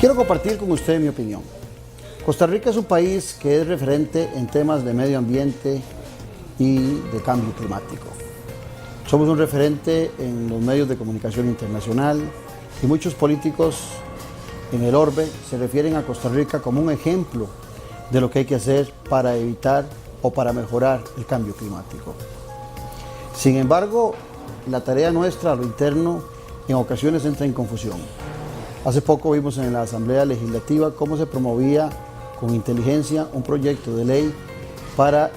Quiero compartir con usted mi opinión. Costa Rica es un país que es referente en temas de medio ambiente y de cambio climático. Somos un referente en los medios de comunicación internacional y muchos políticos en el orbe se refieren a Costa Rica como un ejemplo de lo que hay que hacer para evitar o para mejorar el cambio climático. Sin embargo, la tarea nuestra a lo interno en ocasiones entra en confusión. Hace poco vimos en la Asamblea Legislativa cómo se promovía con inteligencia un proyecto de ley para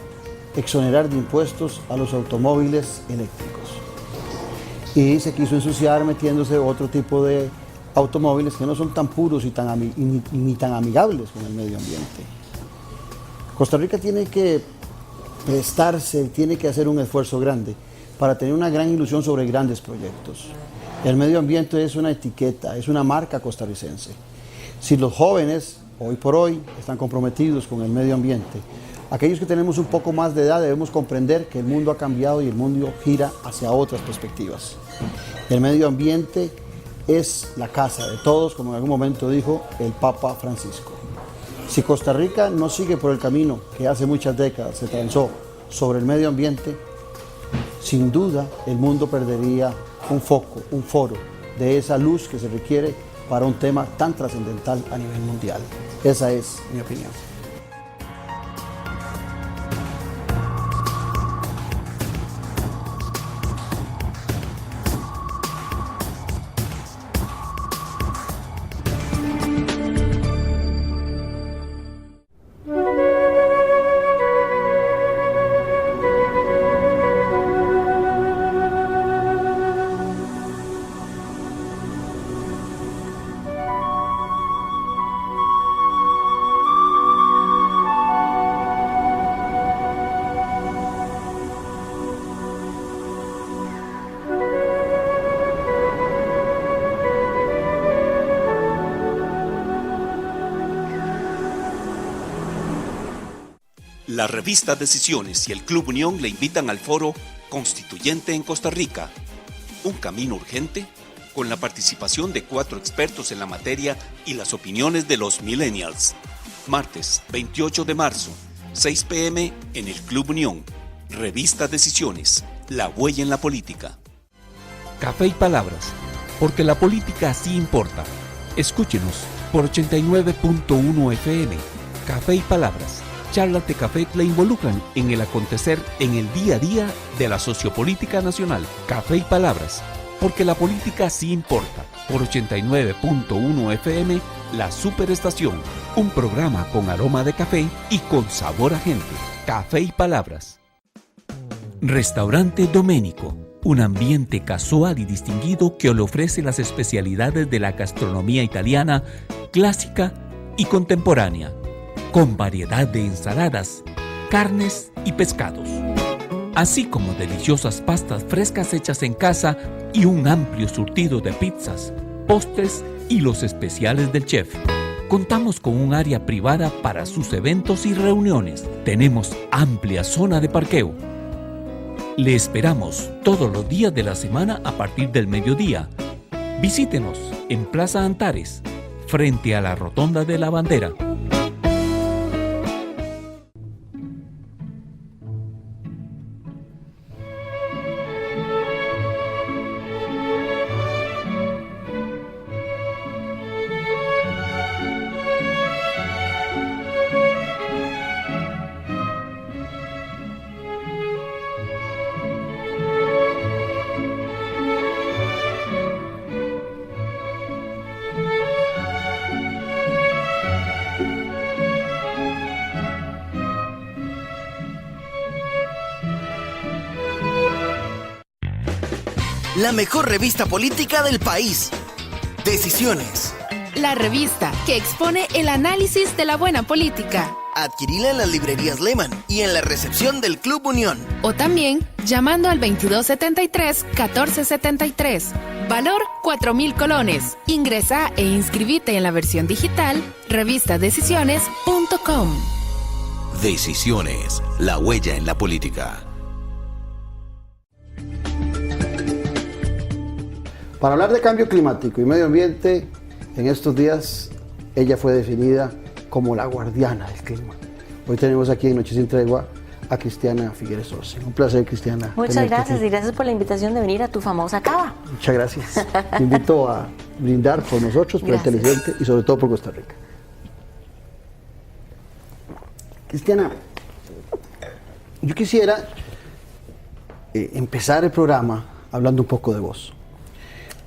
exonerar de impuestos a los automóviles eléctricos. Y se quiso ensuciar metiéndose otro tipo de automóviles que no son tan puros y ni tan amigables con el medio ambiente. Costa Rica tiene que prestarse, tiene que hacer un esfuerzo grande para tener una gran ilusión sobre grandes proyectos. El medio ambiente es una etiqueta, es una marca costarricense. Si los jóvenes, hoy por hoy, están comprometidos con el medio ambiente, aquellos que tenemos un poco más de edad debemos comprender que el mundo ha cambiado y el mundo gira hacia otras perspectivas. El medio ambiente es la casa de todos, como en algún momento dijo el Papa Francisco. Si Costa Rica no sigue por el camino que hace muchas décadas se trazó sobre el medio ambiente, sin duda el mundo perdería un foco, un foro de esa luz que se requiere para un tema tan trascendental a nivel mundial. Esa es mi opinión. La revista Decisiones y el Club Unión le invitan al foro Constituyente en Costa Rica, un camino urgente, con la participación de 4 expertos en la materia y las opiniones de los millennials. Martes 28 de marzo, 6 p.m. en el Club Unión. Revista Decisiones, la huella en la política. Café y palabras, porque la política sí importa. Escúchenos por 89.1 FM. Café y palabras. Charlas de café le involucran en el acontecer en el día a día de la sociopolítica nacional. Café y palabras, porque la política sí importa. Por 89.1 FM, La Superestación, un programa con aroma de café y con sabor a gente. Café y palabras. Restaurante Doménico, un ambiente casual y distinguido que le ofrece las especialidades de la gastronomía italiana, clásica y contemporánea, con variedad de ensaladas, carnes y pescados, así como deliciosas pastas frescas hechas en casa y un amplio surtido de pizzas, postres y los especiales del chef. Contamos con un área privada para sus eventos y reuniones. Tenemos amplia zona de parqueo. Le esperamos todos los días de la semana a partir del mediodía. Visítenos en Plaza Antares, frente a la Rotonda de la Bandera. La mejor revista política del país. Decisiones. La revista que expone el análisis de la buena política. Adquirila en las librerías Lehman y en la recepción del Club Unión. O también llamando al 2273-1473. Valor 4,000 colones. Ingresa e inscribite en la versión digital revistadecisiones.com. Decisiones, la huella en la política. Para hablar de cambio climático y medio ambiente, en estos días ella fue definida como la guardiana del clima. Hoy tenemos aquí en Noche Sin Tregua a Cristiana Figueres Orsi. Un placer, Cristiana. Muchas gracias y gracias por la invitación de venir a tu famosa cava. Muchas gracias. Te invito a brindar por nosotros, por el televidente y sobre todo por Costa Rica. Cristiana, yo quisiera empezar el programa hablando un poco de vos.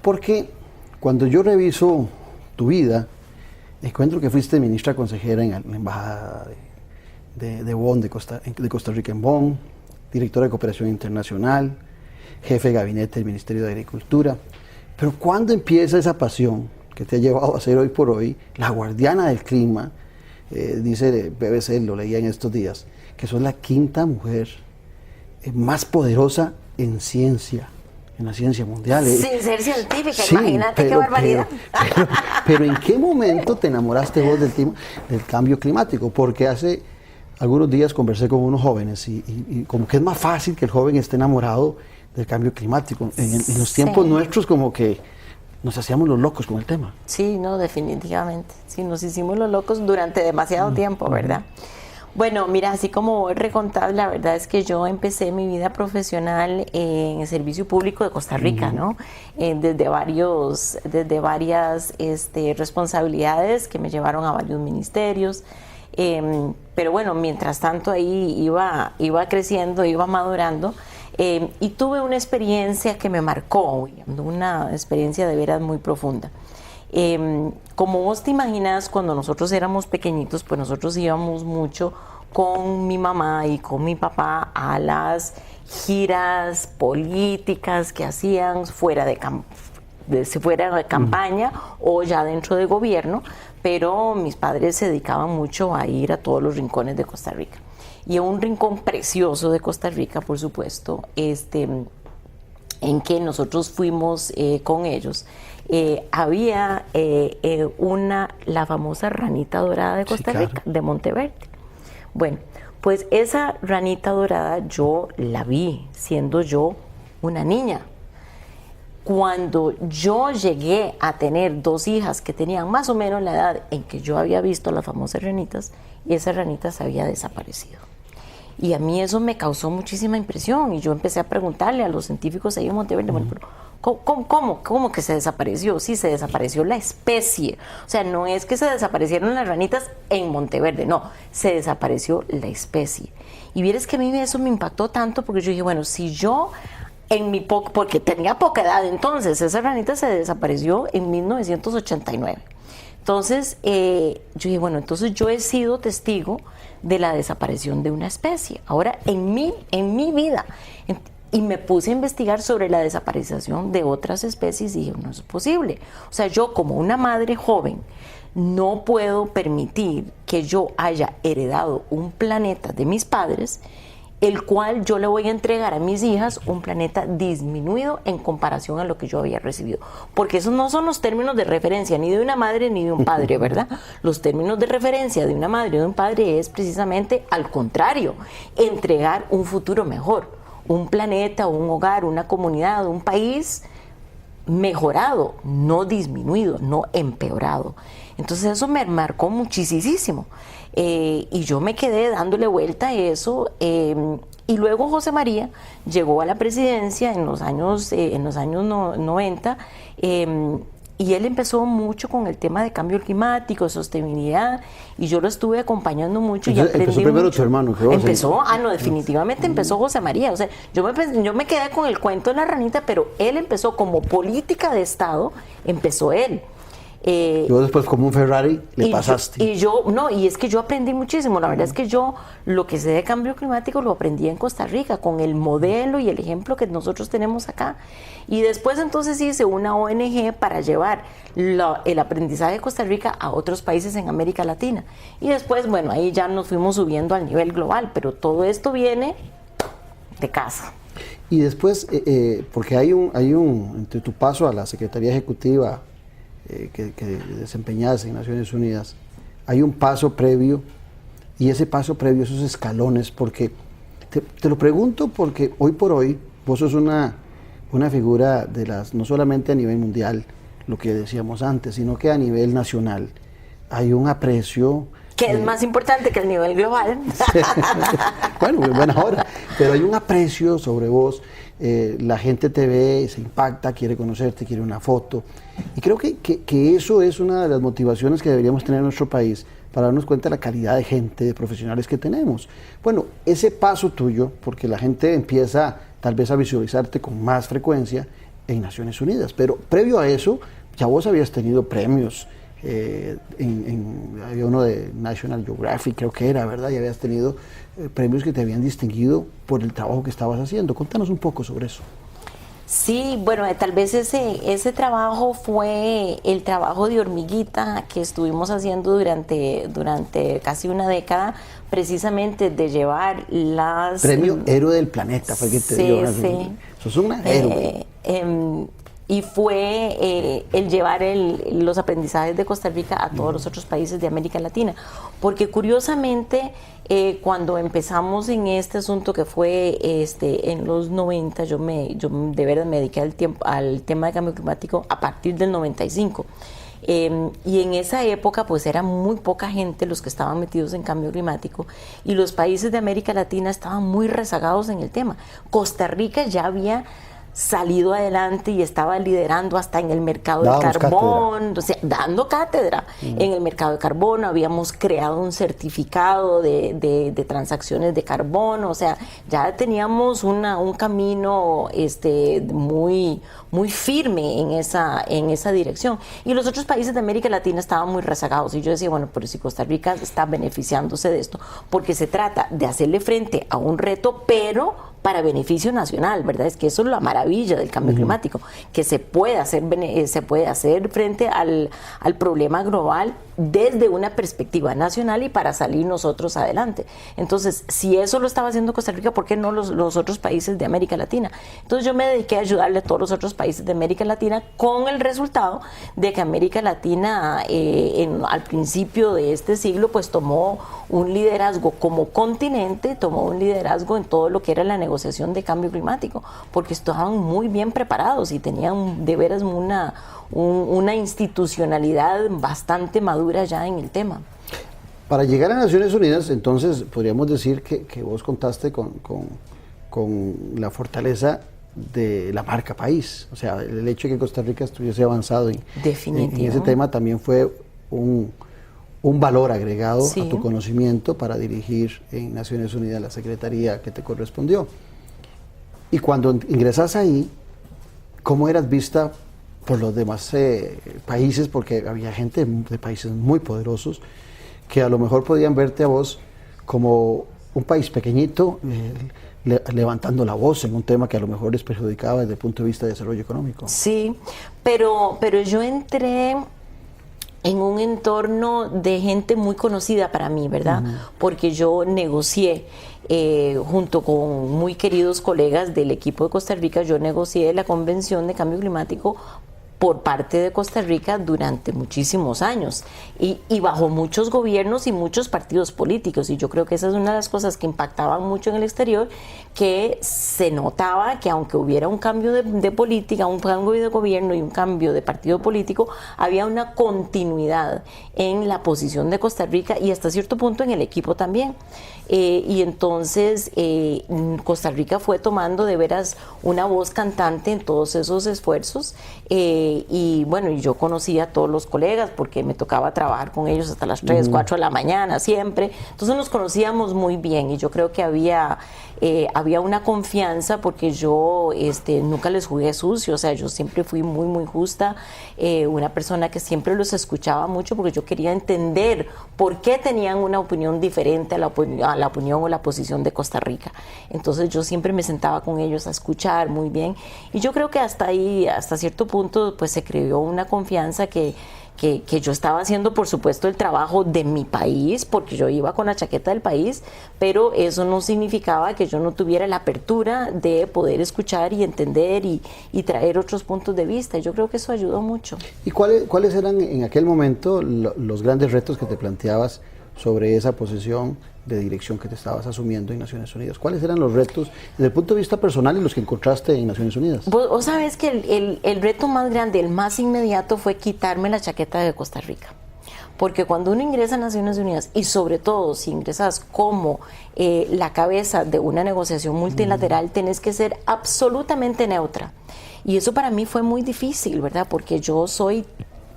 Porque cuando yo reviso tu vida, encuentro que fuiste ministra consejera en la Embajada de Bonn, de Costa Rica en Bonn, directora de Cooperación Internacional, jefe de gabinete del Ministerio de Agricultura. Pero ¿cuándo empieza esa pasión que te ha llevado a ser hoy por hoy la guardiana del clima? Dice BBC, lo leía en estos días, que sos la quinta mujer más poderosa en ciencia, en la ciencia mundial. Sin ser científica, sí, imagínate qué barbaridad. Pero ¿en qué momento te enamoraste vos del cambio climático? Porque hace algunos días conversé con unos jóvenes y como que es más fácil que el joven esté enamorado del cambio climático. En los tiempos nuestros como que nos hacíamos los locos con el tema. Sí, no, definitivamente. Sí, nos hicimos los locos durante demasiado tiempo, ¿verdad? Bueno, mira, así como vos recontás, la verdad es que yo empecé mi vida profesional en el servicio público de Costa Rica, ¿no? Desde varias responsabilidades que me llevaron a varios ministerios. Pero bueno, mientras tanto ahí iba creciendo, iba madurando. Y tuve una experiencia que me marcó, una experiencia de veras muy profunda. Como vos te imaginas, cuando nosotros éramos pequeñitos, pues nosotros íbamos mucho con mi mamá y con mi papá a las giras políticas que hacían fuera de campaña o ya dentro de gobierno, pero mis padres se dedicaban mucho a ir a todos los rincones de Costa Rica. Y en un rincón precioso de Costa Rica, por supuesto, en que nosotros fuimos con ellos, había la famosa ranita dorada de Costa Rica, de Monteverde. Bueno, pues esa ranita dorada yo la vi siendo yo una niña. Cuando yo llegué a tener 2 hijas que tenían más o menos la edad en que yo había visto las famosas ranitas, y esa ranita se había desaparecido. Y a mí eso me causó muchísima impresión y yo empecé a preguntarle a los científicos ahí en Monteverde, bueno, pero ¿cómo que se desapareció? Sí, se desapareció la especie. O sea, no es que se desaparecieron las ranitas en Monteverde, no, se desapareció la especie. Y vieres que a mí eso me impactó tanto porque yo dije, bueno, si yo porque tenía poca edad entonces, esa ranita se desapareció en 1989. Entonces, yo dije, bueno, entonces yo he sido testigo de la desaparición de una especie. Ahora, en mi vida, y me puse a investigar sobre la desaparición de otras especies y dije, no es posible. O sea, yo como una madre joven, no puedo permitir que yo haya heredado un planeta de mis padres, el cual yo le voy a entregar a mis hijas un planeta disminuido en comparación a lo que yo había recibido. Porque esos no son los términos de referencia ni de una madre ni de un padre, ¿verdad? Los términos de referencia de una madre y de un padre es precisamente al contrario, entregar un futuro mejor, un planeta, un hogar, una comunidad, un país mejorado, no disminuido, no empeorado. Entonces eso me marcó muchísimo. Y yo me quedé dándole vuelta a eso y luego José María llegó a la presidencia en los años 90 y él empezó mucho con el tema de cambio climático, sostenibilidad, y yo lo estuve acompañando mucho. Entonces, y aprendí empezó primero mucho. Tu hermano, creo. Empezó, definitivamente empezó José María. O sea, yo me quedé con el cuento de la ranita, pero él empezó como política de Estado, empezó él. Yo después como un Ferrari le pasaste. Y es que yo aprendí muchísimo. La verdad es que yo lo que sé de cambio climático lo aprendí en Costa Rica, con el modelo y el ejemplo que nosotros tenemos acá. Y después entonces hice una ONG para llevar el aprendizaje de Costa Rica a otros países en América Latina. Y después, bueno, ahí ya nos fuimos subiendo al nivel global, pero todo esto viene de casa. Y después, porque hay un entre tu paso a la Secretaría Ejecutiva que desempeñadas en Naciones Unidas, hay un paso previo, y ese paso previo, esos escalones, porque te lo pregunto porque hoy por hoy vos sos una figura no solamente a nivel mundial, lo que decíamos antes, sino que a nivel nacional, hay un aprecio... Que es más importante que el nivel global. Bueno, buena hora. Pero hay un aprecio sobre vos. La gente te ve, se impacta, quiere conocerte, quiere una foto. Y creo que eso es una de las motivaciones que deberíamos tener en nuestro país para darnos cuenta de la calidad de gente, de profesionales que tenemos. Bueno, ese paso tuyo, porque la gente empieza tal vez a visualizarte con más frecuencia en Naciones Unidas. Pero previo a eso, ya vos habías tenido premios. Había uno de National Geographic, creo que era, ¿verdad? Y habías tenido premios que te habían distinguido por el trabajo que estabas haciendo. Contanos un poco sobre eso. Sí, bueno, tal vez ese trabajo fue el trabajo de hormiguita que estuvimos haciendo durante casi una década, precisamente de llevar las... Premio Héroe del Planeta, fue que te dio. Sí. Sos una héroe. Y fue el llevar los aprendizajes de Costa Rica a todos los otros países de América Latina. Porque curiosamente, cuando empezamos en este asunto que fue en los 90, yo de verdad me dediqué al tema de cambio climático a partir del 95. Y en esa época pues era muy poca gente los que estaban metidos en cambio climático y los países de América Latina estaban muy rezagados en el tema. Costa Rica ya había salido adelante y estaba liderando hasta en el mercado del carbón, o sea, dando cátedra en el mercado de carbono. Habíamos creado un certificado de transacciones de carbono, o sea, ya teníamos un camino muy firme en esa dirección. Y los otros países de América Latina estaban muy rezagados y yo decía, bueno, pero si Costa Rica está beneficiándose de esto, porque se trata de hacerle frente a un reto, pero para beneficio nacional, ¿verdad? Es que eso es la maravilla del cambio climático, que se puede hacer frente al problema global desde una perspectiva nacional y para salir nosotros adelante. Entonces, si eso lo estaba haciendo Costa Rica, ¿por qué no los otros países de América Latina? Entonces yo me dediqué a ayudarle a todos los otros países de América Latina con el resultado de que América Latina al principio de este siglo pues tomó un liderazgo como continente, tomó un liderazgo en todo lo que era la negociación de cambio climático, porque estaban muy bien preparados y tenían de veras una institucionalidad bastante madura ya en el tema. Para llegar a Naciones Unidas, entonces, podríamos decir que vos contaste con la fortaleza de la marca país. O sea, el hecho de que Costa Rica estuviese avanzado en ese tema también fue un valor agregado a tu conocimiento para dirigir en Naciones Unidas la secretaría que te correspondió. Y cuando ingresas ahí, ¿cómo eras vista por los demás países? Porque había gente de países muy poderosos que a lo mejor podían verte a vos como un país pequeñito levantando la voz en un tema que a lo mejor les perjudicaba desde el punto de vista de desarrollo económico. Sí, pero yo entré en un entorno de gente muy conocida para mí, ¿verdad? Porque yo negocié junto con muy queridos colegas del equipo de Costa Rica, yo negocié la Convención de Cambio Climático por parte de Costa Rica durante muchísimos años y bajo muchos gobiernos y muchos partidos políticos, y yo creo que esa es una de las cosas que impactaban mucho en el exterior, que se notaba que aunque hubiera un cambio de política, un cambio de gobierno y un cambio de partido político, había una continuidad en la posición de Costa Rica y hasta cierto punto en el equipo también. Y entonces Costa Rica fue tomando de veras una voz cantante en todos esos esfuerzos, y bueno, y yo conocía a todos los colegas porque me tocaba trabajar con ellos hasta las 3, 4 de la mañana siempre, entonces nos conocíamos muy bien y yo creo que había una confianza porque yo nunca les jugué sucio, o sea, yo siempre fui muy, muy justa, una persona que siempre los escuchaba mucho porque yo quería entender por qué tenían una opinión diferente a la opinión o la posición de Costa Rica. Entonces yo siempre me sentaba con ellos a escuchar muy bien y yo creo que hasta ahí, hasta cierto punto, pues se creó una confianza que yo estaba haciendo, por supuesto, el trabajo de mi país, porque yo iba con la chaqueta del país, pero eso no significaba que yo no tuviera la apertura de poder escuchar y entender y traer otros puntos de vista. Yo creo que eso ayudó mucho. ¿Y cuáles eran en aquel momento los grandes retos que te planteabas sobre esa posición de dirección que te estabas asumiendo en Naciones Unidas? ¿Cuáles eran los retos desde el punto de vista personal y los que encontraste en Naciones Unidas? Vos sabés que el reto más grande, el más inmediato, fue quitarme la chaqueta de Costa Rica. porque cuando uno ingresa a Naciones Unidas, y sobre todo si ingresas como la cabeza de una negociación multilateral, tenés que ser absolutamente neutra. Y eso para mí fue muy difícil, ¿verdad? Porque yo soy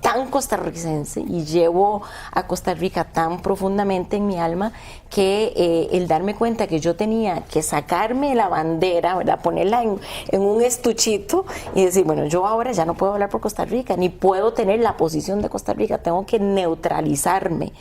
tan costarricense y llevo a Costa Rica tan profundamente en mi alma que el darme cuenta que yo tenía que sacarme la bandera, ¿verdad? Ponerla en un estuchito y decir, bueno, yo ahora ya no puedo hablar por Costa Rica, ni puedo tener la posición de Costa Rica, tengo que neutralizarme.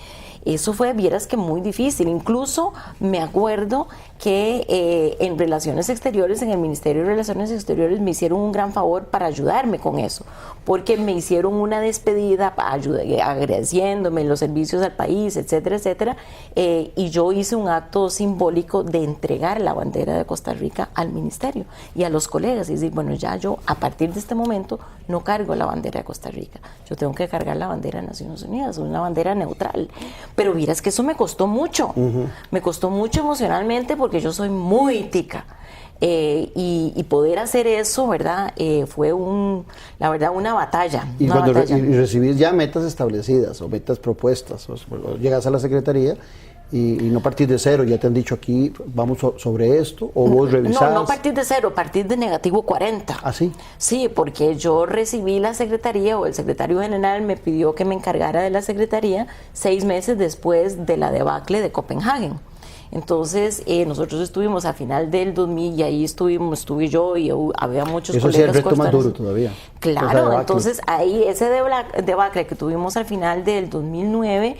Eso fue, vieras que muy difícil. Incluso me acuerdo que en Relaciones Exteriores, en el Ministerio de Relaciones Exteriores, me hicieron un gran favor para ayudarme con eso, porque me hicieron una despedida agradeciéndome los servicios al país, etcétera, etcétera, y yo hice un acto simbólico de entregar la bandera de Costa Rica al ministerio y a los colegas, y decir, bueno, ya yo a partir de este momento no cargo la bandera de Costa Rica, yo tengo que cargar la bandera de Naciones Unidas, una bandera neutral. Pero vieras que eso me costó mucho, me costó mucho emocionalmente porque yo soy muy tica. Y poder hacer eso, ¿verdad? Fue la verdad, una batalla. Y una cuando batalla. recibís ya metas establecidas o metas propuestas, o llegas a la Secretaría y no partir de cero, ya te han dicho aquí, vamos sobre esto, o vos revisás. No partir de cero, partir de negativo 40. ¿Ah, sí? Sí, porque yo recibí la Secretaría, o el Secretario General me pidió que me encargara de la Secretaría 6 meses después de la debacle de Copenhague. Entonces, nosotros estuvimos a final del 2000 y ahí estuve yo y había muchos eso colegas. Eso sí es el reto más duro todavía. Claro, entonces ahí ese debacle que tuvimos al final del 2009,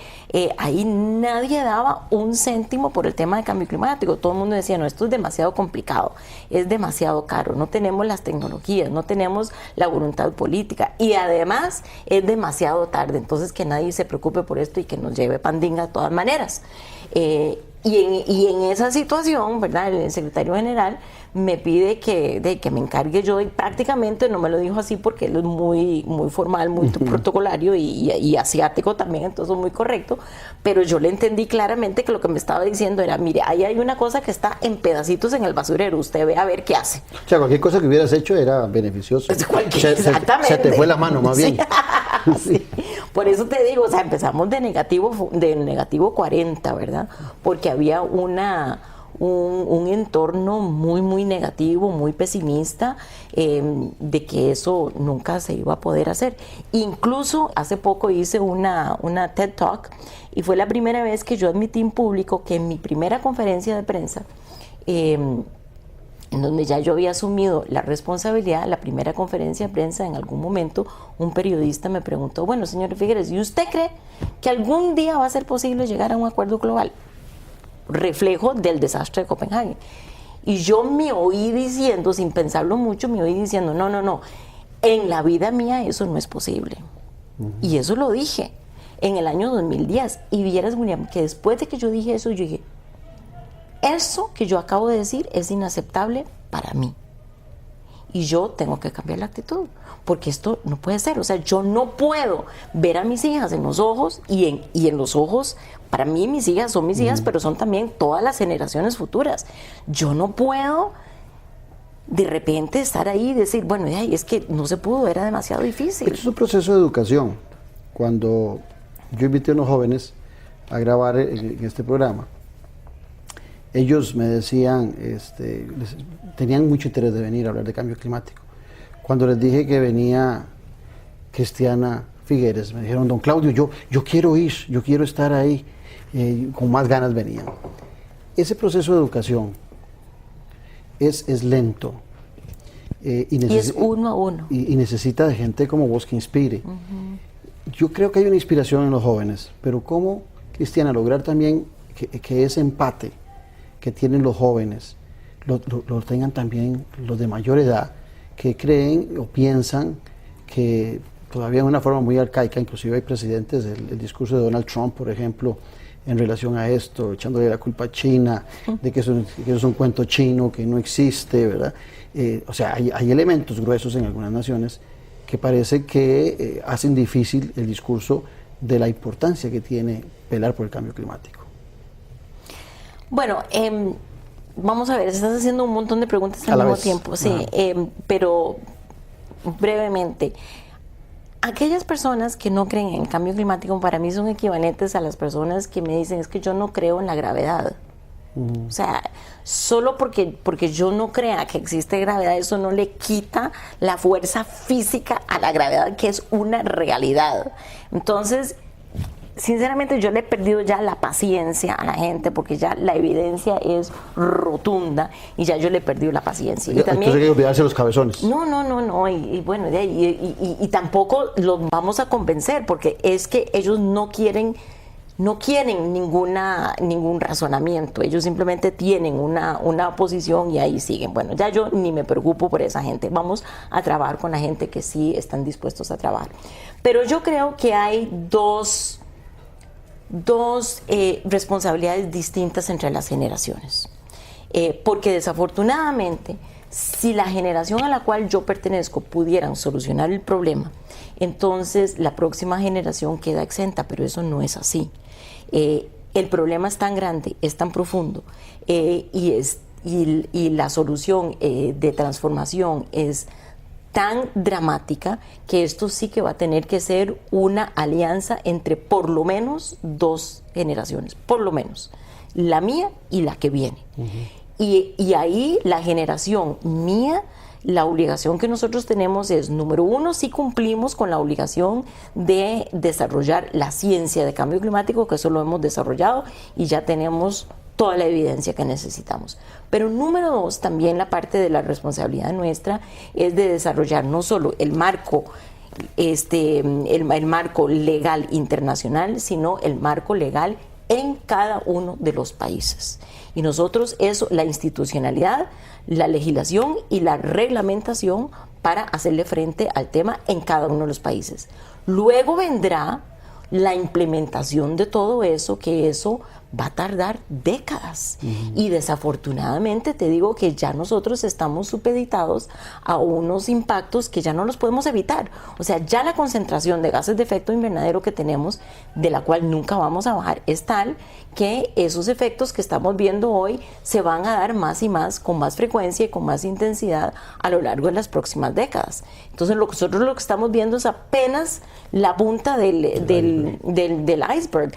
ahí nadie daba un céntimo por el tema de cambio climático. Todo el mundo decía, no, esto es demasiado complicado, es demasiado caro, no tenemos las tecnologías, no tenemos la voluntad política y además es demasiado tarde, entonces que nadie se preocupe por esto y que nos lleve pandinga de todas maneras. Y en esa situación, ¿verdad? El secretario general me pide que me encargue yo, y prácticamente no me lo dijo así porque él es muy, muy formal, muy protocolario y asiático también, entonces muy correcto, pero yo le entendí claramente que lo que me estaba diciendo era, mire, ahí hay una cosa que está en pedacitos en el basurero, usted ve a ver qué hace. O sea, cualquier cosa que hubieras hecho era beneficioso. Exactamente. Se te fue la mano, más bien. Sí. Por eso te digo, o sea, empezamos de negativo 40, ¿verdad? Porque había un entorno muy, muy negativo, muy pesimista, de que eso nunca se iba a poder hacer. Incluso hace poco hice una TED Talk y fue la primera vez que yo admití en público que en mi primera conferencia de prensa, en donde ya yo había asumido la responsabilidad, la primera conferencia de prensa, en algún momento un periodista me preguntó, bueno, señor Figueres, ¿y usted cree que algún día va a ser posible llegar a un acuerdo global? Reflejo del desastre de Copenhague. Y yo me oí diciendo, sin pensarlo mucho, me oí diciendo, no, en la vida mía eso no es posible. Y eso lo dije en el año 2010. Y vieras, William, que después de que yo dije eso, yo dije, eso que yo acabo de decir es inaceptable para mí. Y yo tengo que cambiar la actitud, porque esto no puede ser. O sea, yo no puedo ver a mis hijas en los ojos y en los ojos, para mí mis hijas son mis hijas, pero son también todas las generaciones futuras. Yo no puedo de repente estar ahí y decir, bueno, es que no se pudo, era demasiado difícil. Esto es un proceso de educación. Cuando yo invité a unos jóvenes a grabar en este programa, ellos me decían, tenían mucho interés de venir a hablar de cambio climático. Cuando les dije que venía Cristiana Figueres, me dijeron, don Claudio, yo quiero ir, yo quiero estar ahí, con más ganas venían. Ese proceso de educación es lento. Y es uno a uno. Y necesita de gente como vos que inspire. Yo creo que hay una inspiración en los jóvenes, pero ¿cómo, Cristiana, lograr también que ese empate que tienen los jóvenes lo tengan también los de mayor edad, que creen o piensan que todavía de una forma muy arcaica, inclusive hay presidentes, el discurso de Donald Trump, por ejemplo, en relación a esto, echándole la culpa a China, de que eso es un cuento chino, que no existe, ¿verdad? O sea, hay elementos gruesos en algunas naciones que parece que hacen difícil el discurso de la importancia que tiene velar por el cambio climático. Bueno, vamos a ver, estás haciendo un montón de preguntas al mismo tiempo, sí, pero brevemente, aquellas personas que no creen en el cambio climático para mí son equivalentes a las personas que me dicen es que yo no creo en la gravedad. O sea, solo porque yo no crea que existe gravedad, eso no le quita la fuerza física a la gravedad, que es una realidad. Entonces, sinceramente yo le he perdido ya la paciencia a la gente porque ya la evidencia es rotunda y ya yo le he perdido la paciencia. Y también, entonces hay que olvidarse los cabezones. No, y bueno, y tampoco los vamos a convencer porque es que ellos no quieren ningún razonamiento, ellos simplemente tienen una posición y ahí siguen. Bueno, ya yo ni me preocupo por esa gente, vamos a trabajar con la gente que sí están dispuestos a trabajar. Pero yo creo que hay dos responsabilidades distintas entre las generaciones, porque desafortunadamente si la generación a la cual yo pertenezco pudieran solucionar el problema, entonces la próxima generación queda exenta, pero eso no es así. El problema es tan grande, es tan profundo y la solución de transformación es tan dramática que esto sí que va a tener que ser una alianza entre por lo menos 2 generaciones, por lo menos, la mía y la que viene. Y ahí la generación mía, la obligación que nosotros tenemos es, número 1, sí cumplimos con la obligación de desarrollar la ciencia de cambio climático, que eso lo hemos desarrollado y ya tenemos toda la evidencia que necesitamos. Pero número 2, también la parte de la responsabilidad nuestra es de desarrollar no solo el marco, el marco legal internacional, sino el marco legal en cada uno de los países. Y nosotros eso, la institucionalidad, la legislación y la reglamentación para hacerle frente al tema en cada uno de los países. Luego vendrá la implementación de todo eso, que eso va a tardar décadas. Y desafortunadamente te digo que ya nosotros estamos supeditados a unos impactos que ya no los podemos evitar. O sea, ya la concentración de gases de efecto invernadero que tenemos, de la cual nunca vamos a bajar, es tal que esos efectos que estamos viendo hoy se van a dar más y más, con más frecuencia y con más intensidad a lo largo de las próximas décadas. Entonces nosotros lo que estamos viendo es apenas la punta del iceberg.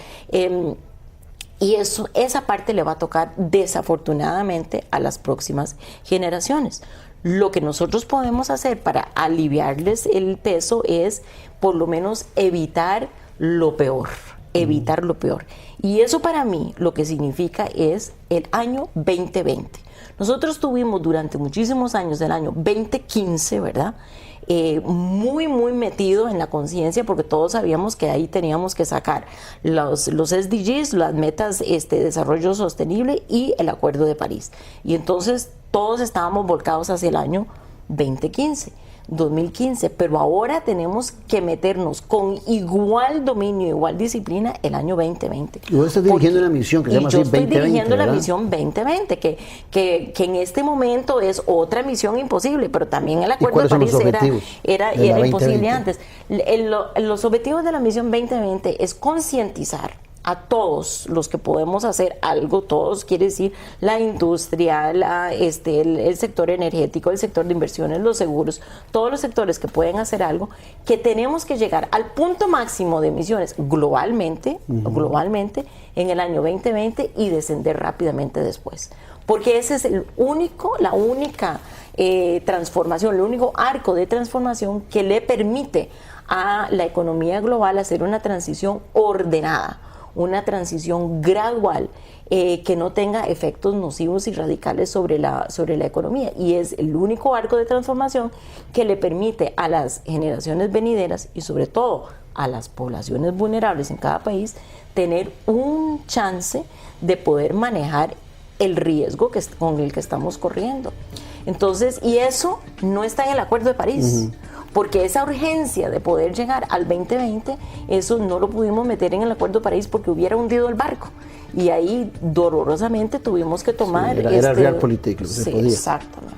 Y esa parte le va a tocar desafortunadamente a las próximas generaciones. Lo que nosotros podemos hacer para aliviarles el peso es por lo menos evitar lo peor. Y eso para mí lo que significa es el año 2020. Nosotros tuvimos durante muchísimos años el año 2015, ¿verdad? Muy metido en la conciencia, porque todos sabíamos que ahí teníamos que sacar los SDGs, las metas de desarrollo sostenible y el Acuerdo de París. Y entonces todos estábamos volcados hacia el año 2015, pero ahora tenemos que meternos con igual dominio, igual disciplina el año 2020. Y vos estás dirigiendo una misión que se llama así 2020, yo estoy dirigiendo ¿verdad? la misión 2020, que en este momento es otra misión imposible, pero también el Acuerdo de París era imposible antes. Los objetivos de la misión 2020 es concientizar a todos los que podemos hacer algo, todos quiere decir la industria, el sector energético, el sector de inversiones, los seguros, todos los sectores que pueden hacer algo, que tenemos que llegar al punto máximo de emisiones globalmente en el año 2020 y descender rápidamente después. Porque ese es la única transformación, el único arco de transformación que le permite a la economía global hacer una transición ordenada, una transición gradual que no tenga efectos nocivos y radicales sobre la economía. Y es el único arco de transformación que le permite a las generaciones venideras y sobre todo a las poblaciones vulnerables en cada país tener un chance de poder manejar el riesgo con el que estamos corriendo. Entonces, y eso no está en el Acuerdo de París. Porque esa urgencia de poder llegar al 2020, eso no lo pudimos meter en el Acuerdo de París porque hubiera hundido el barco. Y ahí dolorosamente tuvimos que tomar... Sí, era realpolitik lo que se podía. Exactamente.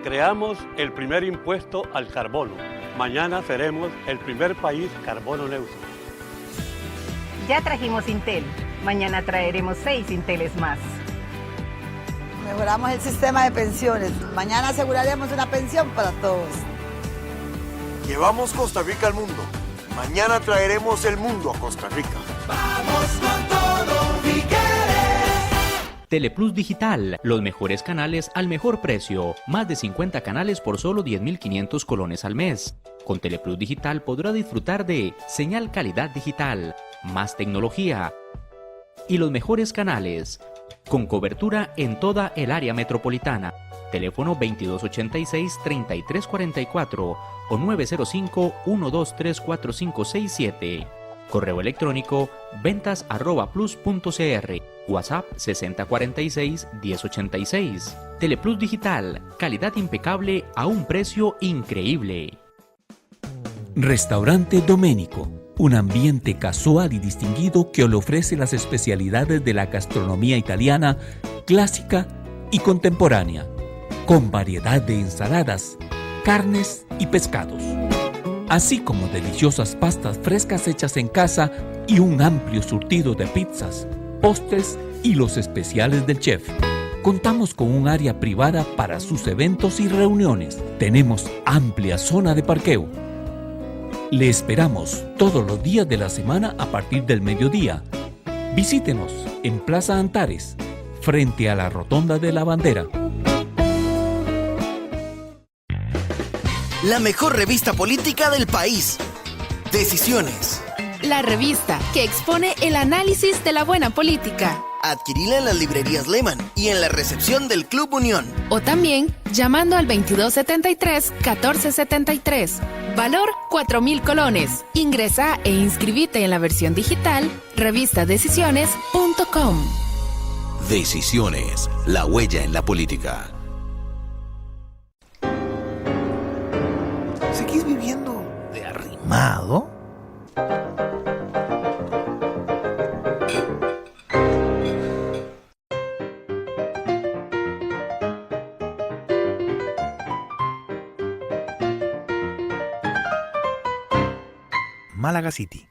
Creamos el primer impuesto al carbono. Mañana seremos el primer país carbono neutro. Ya trajimos Intel. Mañana traeremos 6 Inteles más. Mejoramos el sistema de pensiones. Mañana aseguraremos una pensión para todos. Llevamos Costa Rica al mundo. Mañana traeremos el mundo a Costa Rica. Vamos con todo, Figueres. Teleplus Digital, los mejores canales al mejor precio. Más de 50 canales por solo 10.500 colones al mes. Con Teleplus Digital podrá disfrutar de señal calidad digital, más tecnología y los mejores canales, con cobertura en toda el área metropolitana. Teléfono 2286-3344 o 905-123-4567. Correo electrónico ventas@plus.cr. WhatsApp 6046-1086. Teleplus Digital, calidad impecable a un precio increíble. Restaurante Doménico, un ambiente casual y distinguido que le ofrece las especialidades de la gastronomía italiana, clásica y contemporánea, con variedad de ensaladas, carnes y pescados, así como deliciosas pastas frescas hechas en casa y un amplio surtido de pizzas, postres y los especiales del chef. Contamos con un área privada para sus eventos y reuniones. Tenemos amplia zona de parqueo. Le esperamos todos los días de la semana a partir del mediodía. Visítenos en Plaza Antares, frente a la Rotonda de la Bandera. La mejor revista política del país. Decisiones. La revista que expone el análisis de la buena política. Adquirila en las librerías Lehman y en la recepción del Club Unión. O también llamando al 2273-1473. Valor 4.000 colones. Ingresa e inscribite en la versión digital revistadecisiones.com. Decisiones, la huella en la política. ¿Seguís viviendo de arrimado? Málaga City.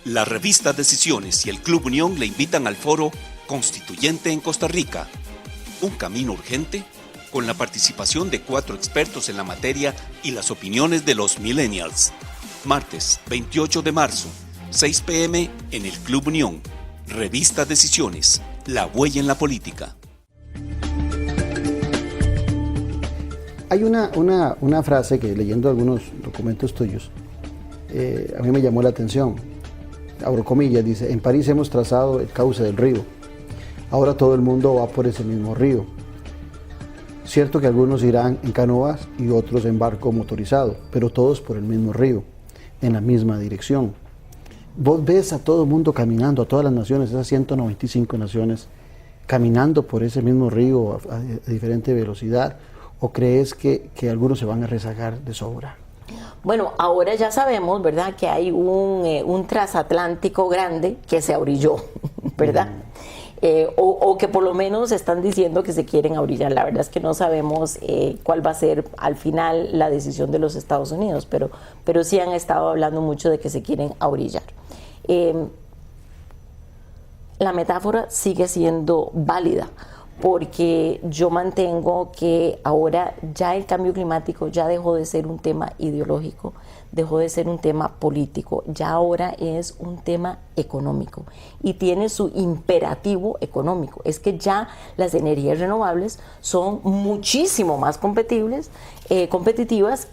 La revista Decisiones y el Club Unión le invitan al foro Constituyente en Costa Rica. Un camino urgente con la participación de 4 expertos en la materia y las opiniones de los millennials. Martes 28 de marzo, 6 p.m. en el Club Unión. Revista Decisiones, la huella en la política. Hay una frase que leyendo algunos documentos tuyos, a mí me llamó la atención. Abro comillas, dice: en París hemos trazado el cauce del río. Ahora todo el mundo va por ese mismo río. Cierto que algunos irán en canoas y otros en barco motorizado, pero todos por el mismo río, en la misma dirección. Vos ves a todo el mundo caminando, a todas las naciones, esas 195 naciones, caminando por ese mismo río a diferente velocidad, ¿o crees que algunos se van a rezagar de sobra? Bueno, ahora ya sabemos, ¿verdad?, que hay un transatlántico grande que se abrilló, ¿verdad? O que por lo menos están diciendo que se quieren abrillar. La verdad es que no sabemos cuál va a ser al final la decisión de los Estados Unidos, pero sí han estado hablando mucho de que se quieren abrillar. La metáfora sigue siendo válida, porque yo mantengo que ahora ya el cambio climático ya dejó de ser un tema ideológico, dejó de ser un tema político, ya ahora es un tema económico y tiene su imperativo económico. Es que ya las energías renovables son muchísimo más competitivas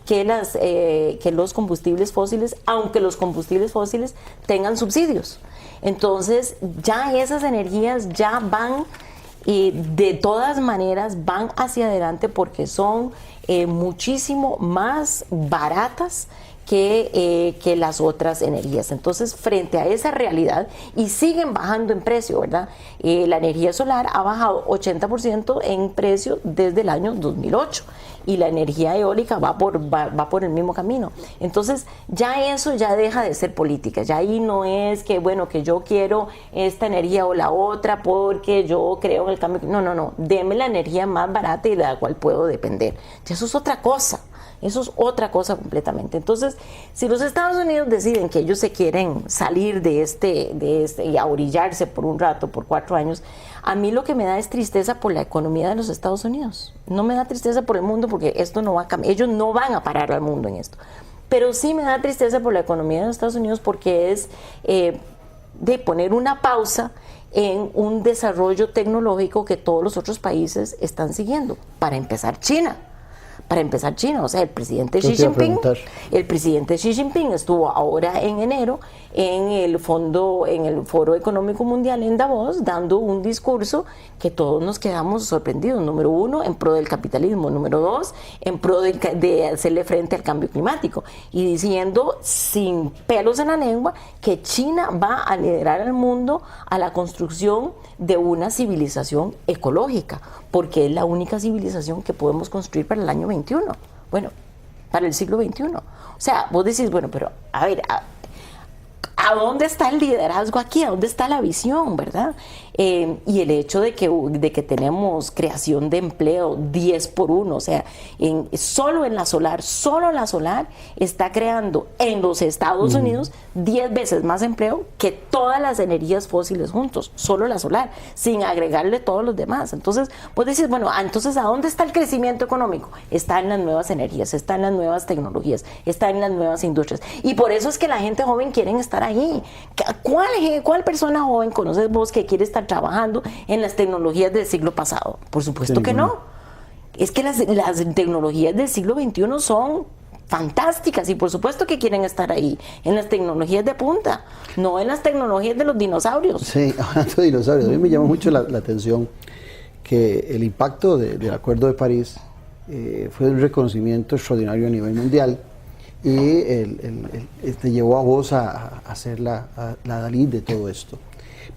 que los combustibles fósiles, aunque los combustibles fósiles tengan subsidios. Entonces ya esas energías ya van y de todas maneras van hacia adelante porque son muchísimo más baratas que las otras energías. Entonces, frente a esa realidad, y siguen bajando en precio, ¿verdad? La energía solar ha bajado 80% en precio desde el año 2008 y la energía eólica va por el mismo camino. Entonces, ya eso ya deja de ser política. Ya ahí no es que, bueno, que yo quiero esta energía o la otra porque yo creo en el cambio. No. Deme la energía más barata y de la cual puedo depender. Ya eso es otra cosa. Eso es otra cosa completamente. Entonces, si los Estados Unidos deciden que ellos se quieren salir de este y ahorillarse por un rato, por 4 años, a mí lo que me da es tristeza por la economía de los Estados Unidos. No me da tristeza por el mundo porque esto no va a cambiar. Ellos no van a parar al mundo en esto. Pero sí me da tristeza por la economía de los Estados Unidos porque es de poner una pausa en un desarrollo tecnológico que todos los otros países están siguiendo. Para empezar, China. O sea, el presidente Xi Jinping estuvo ahora en enero en el Foro Económico Mundial en Davos, dando un discurso que todos nos quedamos sorprendidos. Número 1, en pro del capitalismo. Número 2, en pro de hacerle frente al cambio climático. Y diciendo, sin pelos en la lengua, que China va a liderar al mundo a la construcción de una civilización ecológica, porque es la única civilización que podemos construir para el año 21. Bueno, para el siglo XXI. O sea, vos decís, bueno, pero a ver, ¿a dónde está el liderazgo aquí? ¿A dónde está la visión, verdad? Y el hecho de que tenemos creación de empleo 10 por 1, o sea, solo la solar está creando en los Estados Unidos 10 veces más empleo que todas las energías fósiles juntos, solo la solar, sin agregarle todos los demás. Entonces, vos decís, bueno, entonces, ¿a dónde está el crecimiento económico? Está en las nuevas energías, está en las nuevas tecnologías, está en las nuevas industrias. Y por eso es que la gente joven quiere estar ahí. ¿Cuál persona joven conoces vos que quiere estar trabajando en las tecnologías del siglo pasado? Por supuesto que no. Es que las tecnologías del siglo XXI son fantásticas y por supuesto que quieren estar ahí, en las tecnologías de punta, no en las tecnologías de los dinosaurios. Sí, hablando de dinosaurios, a mí me llama mucho la atención que el impacto del Acuerdo de París fue un reconocimiento extraordinario a nivel mundial y te llevó a vos a hacer la Dalí de todo esto.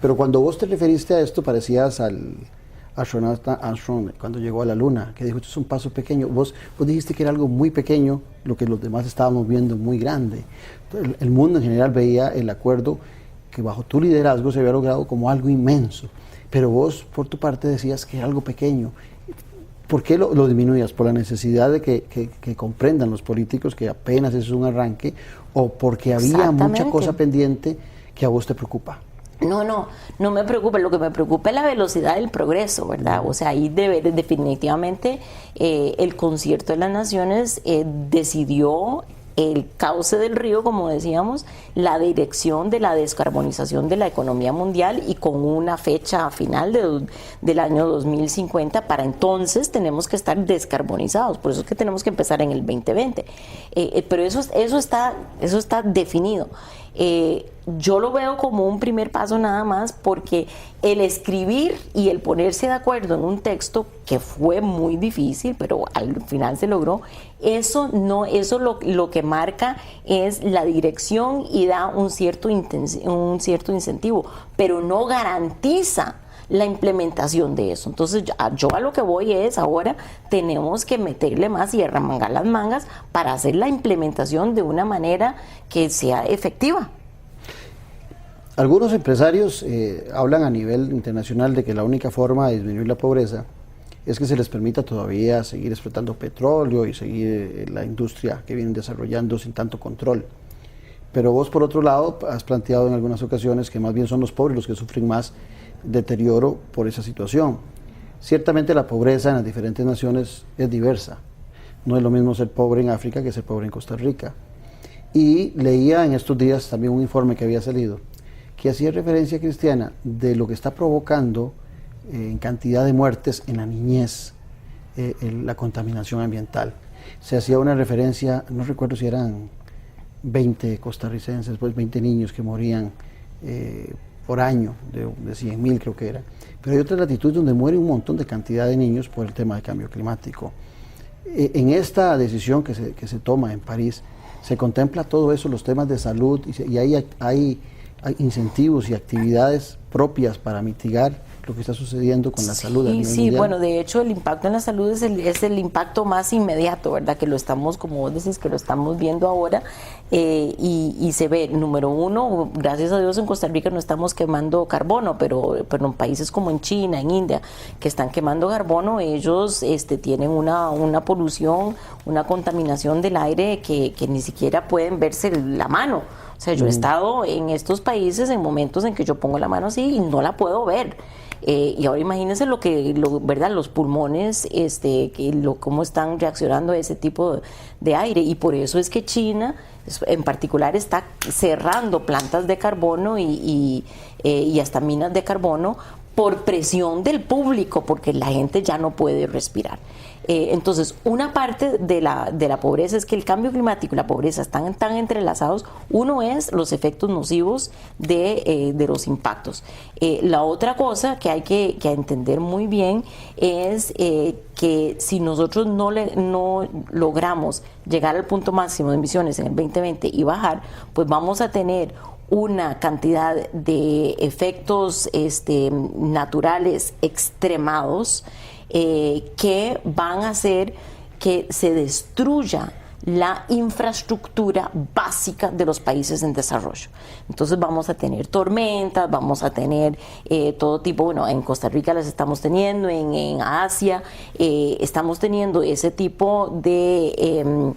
Pero cuando vos te referiste a esto, parecías al astronauta Armstrong cuando llegó a la Luna, que dijo, esto es un paso pequeño. Vos dijiste que era algo muy pequeño, lo que los demás estábamos viendo muy grande. El mundo en general veía el acuerdo que bajo tu liderazgo se había logrado como algo inmenso. Pero vos, por tu parte, decías que era algo pequeño. ¿Por qué lo disminuías? ¿Por la necesidad de que comprendan los políticos que apenas eso es un arranque? ¿O porque había mucha cosa pendiente que a vos te preocupa? No me preocupa. Lo que me preocupa es la velocidad del progreso, ¿verdad? O sea, ahí definitivamente el Concierto de las Naciones decidió el cauce del río, como decíamos, la dirección de la descarbonización de la economía mundial y con una fecha final del año 2050. Para entonces tenemos que estar descarbonizados, por eso es que tenemos que empezar en el 2020. Pero eso está definido. Yo lo veo como un primer paso nada más, porque el escribir y el ponerse de acuerdo en un texto que fue muy difícil, pero al final se logró, eso lo que marca es la dirección y da un cierto incentivo, pero no garantiza la implementación de eso. Entonces yo a lo que voy es, ahora tenemos que meterle más y arremangar las mangas para hacer la implementación de una manera que sea efectiva. Algunos empresarios hablan a nivel internacional de que la única forma de disminuir la pobreza es que se les permita todavía seguir explotando petróleo y seguir la industria que vienen desarrollando sin tanto control. Pero vos, por otro lado, has planteado en algunas ocasiones que más bien son los pobres los que sufren más deterioro por esa situación. Ciertamente la pobreza en las diferentes naciones es diversa. No es lo mismo ser pobre en África que ser pobre en Costa Rica. Y leía en estos días también un informe que había salido que hacía referencia, Cristiana, de lo que está provocando en cantidad de muertes en la niñez la contaminación ambiental. Se hacía una referencia, no recuerdo si eran 20 costarricenses, pues 20 niños que morían por año, de 100.000 creo que era. Pero hay otras latitudes donde muere un montón de cantidad de niños por el tema del cambio climático. En esta decisión que se toma en París, se contempla todo eso, los temas de salud, y hay incentivos y actividades propias para mitigar lo que está sucediendo con la salud a nivel mundial? Bueno, de hecho el impacto en la salud es el impacto más inmediato, ¿verdad? Que lo estamos, como vos decís, que lo estamos viendo ahora y se ve, número uno, gracias a Dios en Costa Rica no estamos quemando carbono, pero en países como en China, en India, que están quemando carbono, ellos tienen una polución, una contaminación del aire que ni siquiera pueden verse la mano. O sea, yo he estado en estos países en momentos en que yo pongo la mano así y no la puedo ver. Y ahora imagínense ¿verdad? Los pulmones, cómo están reaccionando a ese tipo de aire. Y por eso es que China, en particular, está cerrando plantas de carbono y hasta minas de carbono por presión del público, porque la gente ya no puede respirar. Entonces, una parte de la pobreza es que el cambio climático y la pobreza están tan entrelazados. Uno es los efectos nocivos de los impactos. La otra cosa que hay que entender muy bien es que si nosotros no logramos llegar al punto máximo de emisiones en el 2020 y bajar, pues vamos a tener una cantidad de efectos naturales extremados que van a hacer que se destruya la infraestructura básica de los países en desarrollo. Entonces vamos a tener tormentas, vamos a tener todo tipo, bueno, en Costa Rica las estamos teniendo, en Asia estamos teniendo ese tipo de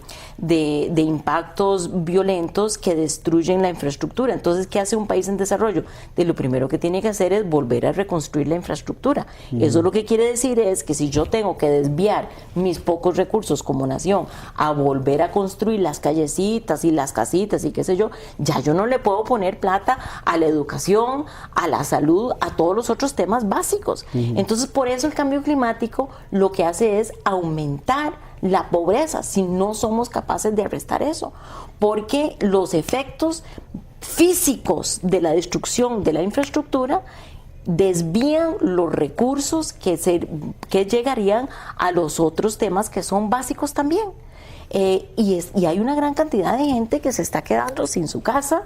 impactos violentos que destruyen la infraestructura. Entonces, ¿qué hace un país en desarrollo? Lo primero que tiene que hacer es volver a reconstruir la infraestructura. Eso lo que quiere decir es que si yo tengo que desviar mis pocos recursos como nación a volver a construir las callecitas y las casitas y qué sé yo, ya yo no le puedo poner plata a la educación, a la salud, a todos los otros temas básicos. Entonces, por eso el cambio climático lo que hace es aumentar la pobreza si no somos capaces de arrestar eso, porque los efectos físicos de la destrucción de la infraestructura desvían los recursos que llegarían a los otros temas que son básicos también. Y hay una gran cantidad de gente que se está quedando sin su casa,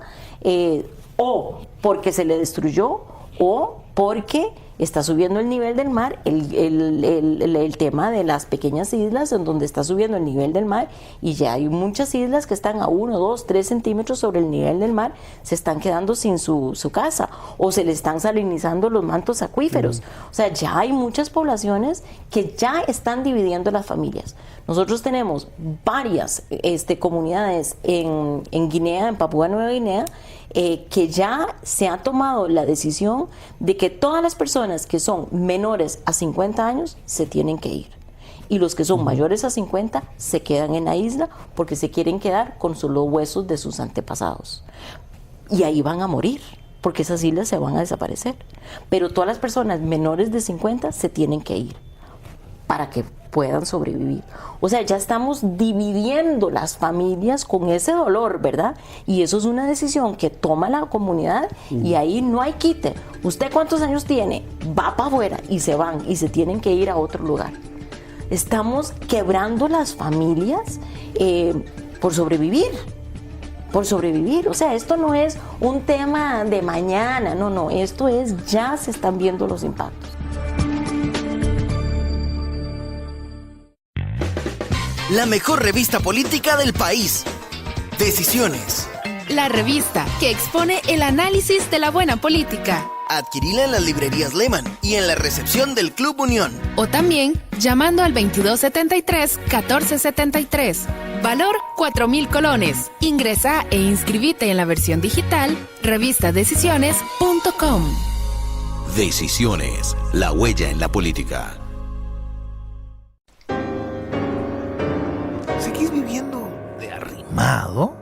o porque se le destruyó, o porque está subiendo el nivel del mar, el tema de las pequeñas islas en donde está subiendo el nivel del mar, y ya hay muchas islas que están a 1, 2, 3 centímetros sobre el nivel del mar, se están quedando sin su casa, o se le están salinizando los mantos acuíferos. O sea, ya hay muchas poblaciones que ya están dividiendo las familias. Nosotros tenemos varias comunidades en Guinea, en Papúa Nueva Guinea, que ya se ha tomado la decisión de que todas las personas que son menores a 50 años se tienen que ir. Y los que son mayores a 50 se quedan en la isla porque se quieren quedar con solo huesos de sus antepasados. Y ahí van a morir, porque esas islas se van a desaparecer. Pero todas las personas menores de 50 se tienen que ir para que puedan sobrevivir. O sea, ya estamos dividiendo las familias con ese dolor, ¿verdad? Y eso es una decisión que toma la comunidad y ahí no hay quite. ¿Usted cuántos años tiene? Va para afuera y se van y se tienen que ir a otro lugar. Estamos quebrando las familias por sobrevivir. Por sobrevivir. O sea, esto no es un tema de mañana, no, esto es ya se están viendo los impactos. La mejor revista política del país. Decisiones. La revista que expone el análisis de la buena política. Adquirila en las librerías Lehman y en la recepción del Club Unión. O también llamando al 2273-1473. Valor 4,000 colones. Ingresa e inscribite en la versión digital revistadecisiones.com. Decisiones. La huella en la política. ¿Seguís viviendo de arrimado?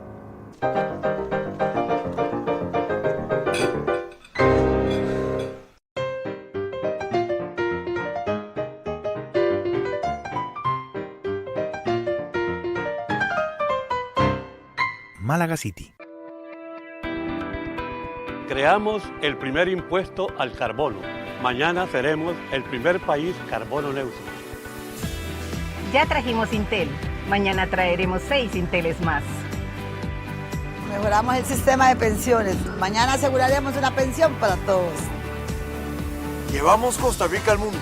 Málaga City. Creamos el primer impuesto al carbono. Mañana seremos el primer país carbono neutro. Ya trajimos Intel. Mañana traeremos 6 Inteles más. Mejoramos el sistema de pensiones. Mañana aseguraremos una pensión para todos. Llevamos Costa Rica al mundo.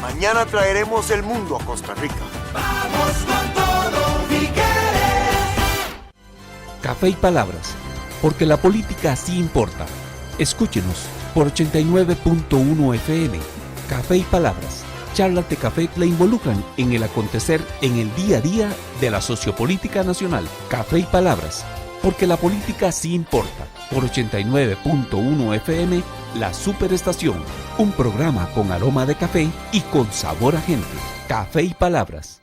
Mañana traeremos el mundo a Costa Rica. Vamos con todo, Figueres. Café y Palabras, porque la política sí importa. Escúchenos por 89.1 FM. Café y Palabras. Charlas de café le involucran en el acontecer en el día a día de la sociopolítica nacional. Café y Palabras, porque la política sí importa. Por 89.1 FM, La Superestación. Un programa con aroma de café y con sabor a gente. Café y Palabras.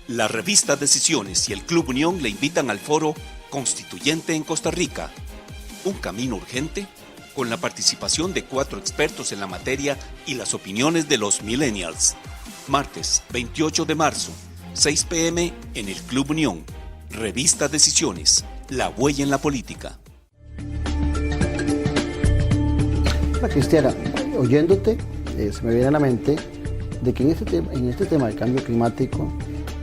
La revista Decisiones y el Club Unión le invitan al foro Constituyente en Costa Rica, un camino urgente, con la participación de 4 expertos en la materia y las opiniones de los millennials. Martes 28 de marzo, 6 p.m. en el Club Unión. Revista Decisiones, la huella en la política. Hola Cristiana, oyéndote, se me viene a la mente de que en este tema del cambio climático,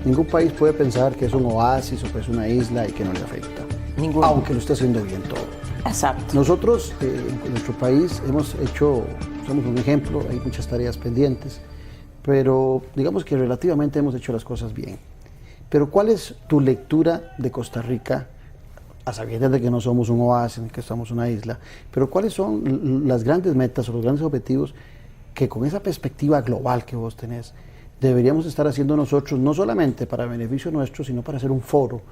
ningún país puede pensar que es un oasis o que es una isla y que no le afecta. Ninguno. Aunque lo esté haciendo bien todo. Exacto. Nosotros, en nuestro país, somos un ejemplo, hay muchas tareas pendientes, pero digamos que relativamente hemos hecho las cosas bien. Pero ¿cuál es tu lectura de Costa Rica, a sabiendas de que no somos un oasis, ni que somos una isla, pero cuáles son las grandes metas o los grandes objetivos que con esa perspectiva global que vos tenés, deberíamos estar haciendo nosotros, no solamente para beneficio nuestro, sino para hacer un faro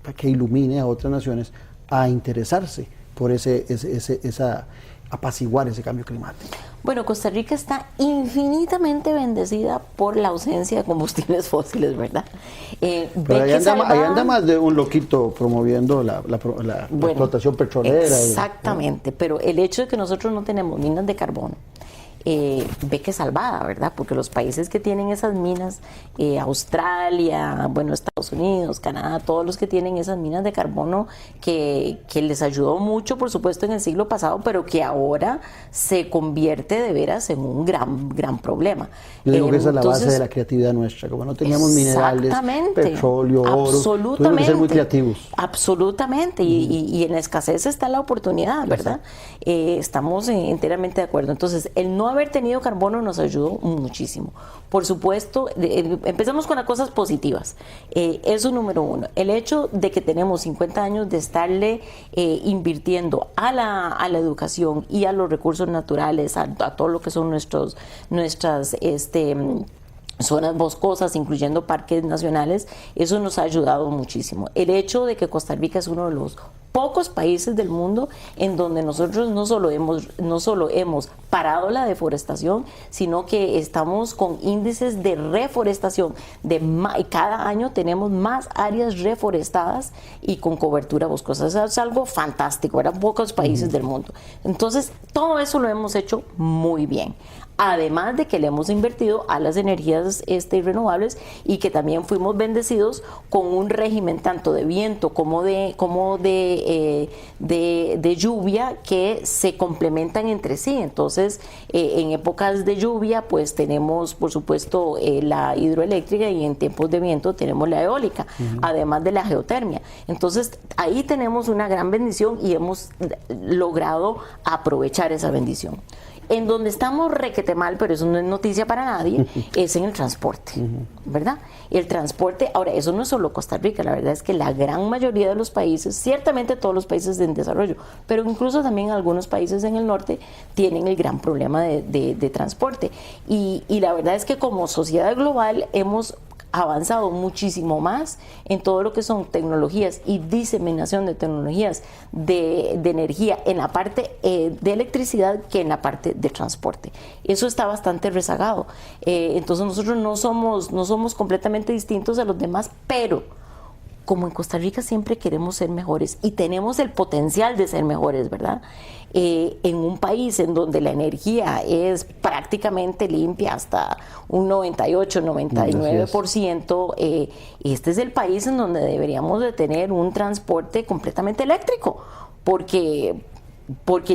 para que ilumine a otras naciones a interesarse por apaciguar ese cambio climático? Bueno, Costa Rica está infinitamente bendecida por la ausencia de combustibles fósiles, ¿verdad? Pero ahí anda más de un loquito promoviendo la explotación petrolera. Exactamente, pero el hecho de que nosotros no tenemos minas de carbono, ve que salvada, ¿verdad? Porque los países que tienen esas minas, Australia, Estados Unidos, Canadá, todos los que tienen esas minas de carbono que les ayudó mucho, por supuesto, en el siglo pasado, pero que ahora se convierte de veras en un gran problema. Yo digo que esa es la base de la creatividad nuestra, como no teníamos minerales, petróleo, oro, tuvimos que ser muy creativos. Absolutamente, y en la escasez está la oportunidad, ¿verdad? Estamos enteramente de acuerdo. Entonces, el no haber tenido carbono nos ayudó muchísimo. Por supuesto, empezamos con las cosas positivas. Eso número uno. El hecho de que tenemos 50 años de estarle invirtiendo a la educación y a los recursos naturales, a todo lo que son nuestras zonas boscosas, incluyendo parques nacionales, eso nos ha ayudado muchísimo. El hecho de que Costa Rica es uno de los pocos países del mundo en donde nosotros no solo hemos parado la deforestación, sino que estamos con índices de reforestación. Cada año tenemos más áreas reforestadas y con cobertura boscosa. Eso es algo fantástico, ¿verdad? Pocos países del mundo. Entonces, todo eso lo hemos hecho muy bien. Además de que le hemos invertido a las energías renovables y que también fuimos bendecidos con un régimen tanto de viento como de lluvia que se complementan entre sí. Entonces, en épocas de lluvia, pues tenemos, por supuesto, la hidroeléctrica, y en tiempos de viento tenemos la eólica, además de la geotermia. Entonces, ahí tenemos una gran bendición y hemos logrado aprovechar esa bendición. En donde estamos requete mal, pero eso no es noticia para nadie, es en el transporte, ¿verdad? El transporte, ahora, eso no es solo Costa Rica, la verdad es que la gran mayoría de los países, ciertamente todos los países en desarrollo, pero incluso también algunos países en el norte tienen el gran problema de transporte. Y la verdad es que como sociedad global hemos avanzado muchísimo más en todo lo que son tecnologías y diseminación de tecnologías de energía en la parte de electricidad que en la parte de transporte. Eso está bastante rezagado. Entonces nosotros no somos completamente distintos a los demás, pero como en Costa Rica siempre queremos ser mejores y tenemos el potencial de ser mejores, ¿verdad? En un país en donde la energía es prácticamente limpia hasta un 98-99%, este es el país en donde deberíamos de tener un transporte completamente eléctrico, porque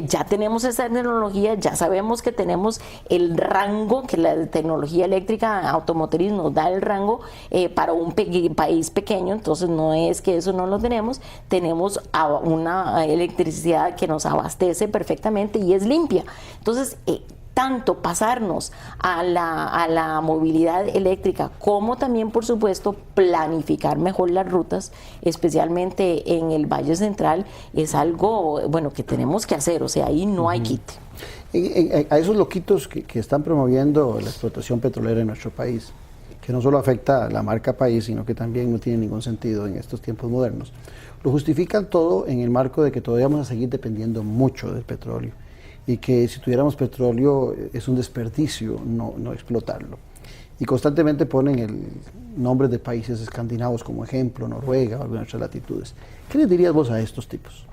ya tenemos esa tecnología, ya sabemos que tenemos el rango, que la tecnología eléctrica automotriz nos da el rango para un país pequeño, entonces no es que eso no lo tenemos una electricidad que nos abastece perfectamente y es limpia. Entonces, tanto pasarnos a la movilidad eléctrica como también, por supuesto, planificar mejor las rutas, especialmente en el Valle Central, es algo, bueno, que tenemos que hacer, o sea, ahí no hay quite. A esos loquitos que están promoviendo la explotación petrolera en nuestro país, que no solo afecta a la marca país, sino que también no tiene ningún sentido en estos tiempos modernos, lo justifican todo en el marco de que todavía vamos a seguir dependiendo mucho del petróleo, y que si tuviéramos petróleo es un desperdicio no explotarlo. Y constantemente ponen el nombre de países escandinavos como ejemplo, Noruega o algunas otras latitudes. ¿Qué les dirías vos a estos tipos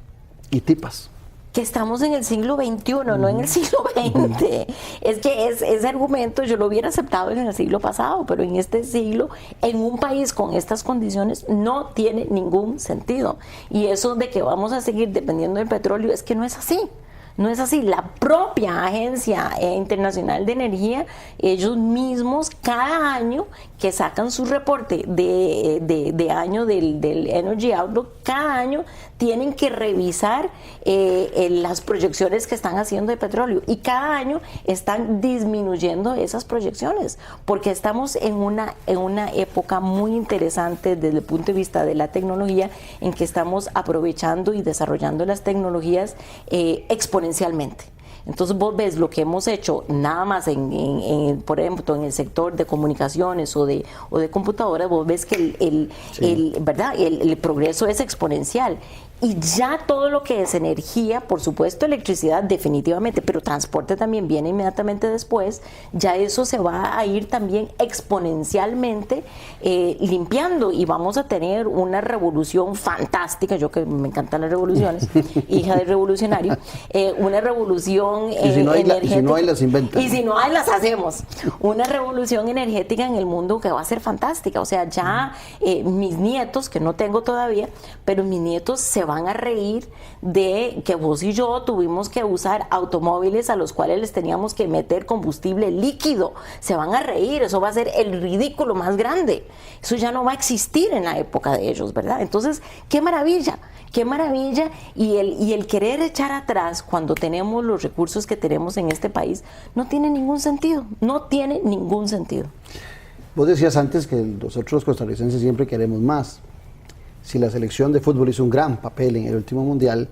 y tipas? Que estamos en el siglo XXI, no en el siglo XX. Es que ese argumento yo lo hubiera aceptado en el siglo pasado, pero en este siglo, en un país con estas condiciones, no tiene ningún sentido. Y eso de que vamos a seguir dependiendo del petróleo es que no es así. No es así. La propia Agencia Internacional de Energía, ellos mismos cada año que sacan su reporte de año del Energy Outlook, cada año tienen que revisar las proyecciones que están haciendo de petróleo y cada año están disminuyendo esas proyecciones porque estamos en una época muy interesante desde el punto de vista de la tecnología en que estamos aprovechando y desarrollando las tecnologías exponencialmente. Entonces vos ves lo que hemos hecho nada más por ejemplo en el sector de comunicaciones o de computadoras, vos ves que el progreso es exponencial. Y ya todo lo que es energía, por supuesto electricidad definitivamente, pero transporte también viene inmediatamente después, ya eso se va a ir también exponencialmente limpiando y vamos a tener una revolución fantástica, yo que me encantan las revoluciones, hija de revolucionario, una revolución energética. Y si no hay, las inventan. Y si no hay, las hacemos. Una revolución energética en el mundo que va a ser fantástica, o sea, ya mis nietos, que no tengo todavía, pero mis nietos se van a reír de que vos y yo tuvimos que usar automóviles a los cuales les teníamos que meter combustible líquido. Se van a reír, eso va a ser el ridículo más grande. Eso ya no va a existir en la época de ellos, ¿verdad? Entonces, qué maravilla y el querer echar atrás cuando tenemos los recursos que tenemos en este país no tiene ningún sentido, Vos decías antes que nosotros los costarricenses siempre queremos más. Si la selección de fútbol hizo un gran papel en el último mundial,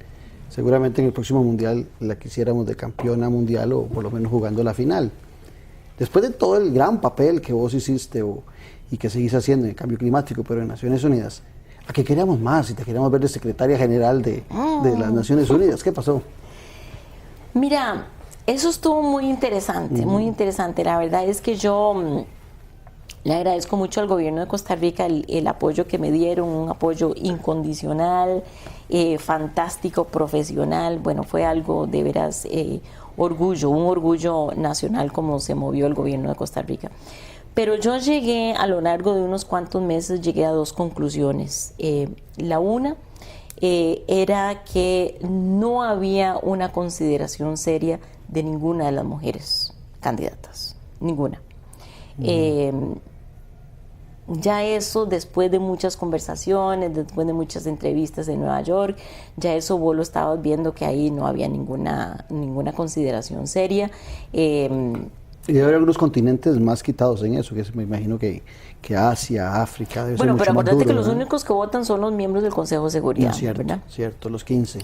seguramente en el próximo mundial la quisiéramos de campeona mundial o por lo menos jugando la final. Después de todo el gran papel que vos hiciste y que seguís haciendo en el cambio climático, pero en Naciones Unidas, ¿a qué queríamos más? Si te queríamos ver de secretaria general de las Naciones Unidas, ¿qué pasó? Mira, eso estuvo muy interesante, muy interesante. La verdad es que yo le agradezco mucho al gobierno de Costa Rica el apoyo que me dieron, un apoyo incondicional, fantástico, profesional. Bueno, fue algo de veras un orgullo nacional como se movió el gobierno de Costa Rica. Pero yo llegué a lo largo de unos cuantos meses, llegué a dos conclusiones. La una era que no había una consideración seria de ninguna de las mujeres candidatas, ninguna. Ya eso, después de muchas conversaciones, después de muchas entrevistas en Nueva York, ya eso vos lo estabas viendo que ahí no había ninguna consideración seria. Y debe haber algunos continentes más quitados en eso, que me imagino que Asia, África, debe ser mucho pero más acuérdate duro, que los ¿verdad? únicos que votan son los miembros del Consejo de Seguridad, No, cierto, ¿verdad? Cierto, los 15.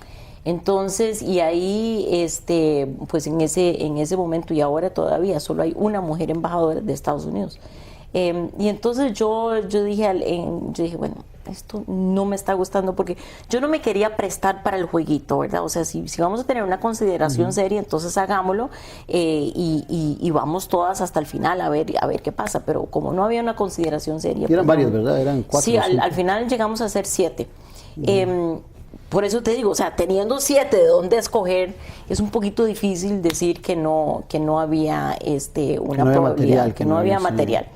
Entonces, y ahí, pues en ese momento y ahora todavía solo hay una mujer embajadora de Estados Unidos. Y entonces yo dije, bueno, esto no me está gustando, porque yo no me quería prestar para el jueguito, ¿verdad? O sea, si vamos a tener una consideración seria, entonces hagámoslo y vamos todas hasta el final a ver qué pasa, pero como no había una consideración seria... Y eran varias, ¿verdad? Eran 4 Sí, al final llegamos a ser 7. Por eso te digo, o sea, teniendo 7 de dónde escoger, es un poquito difícil decir que no había una probabilidad, que no había material.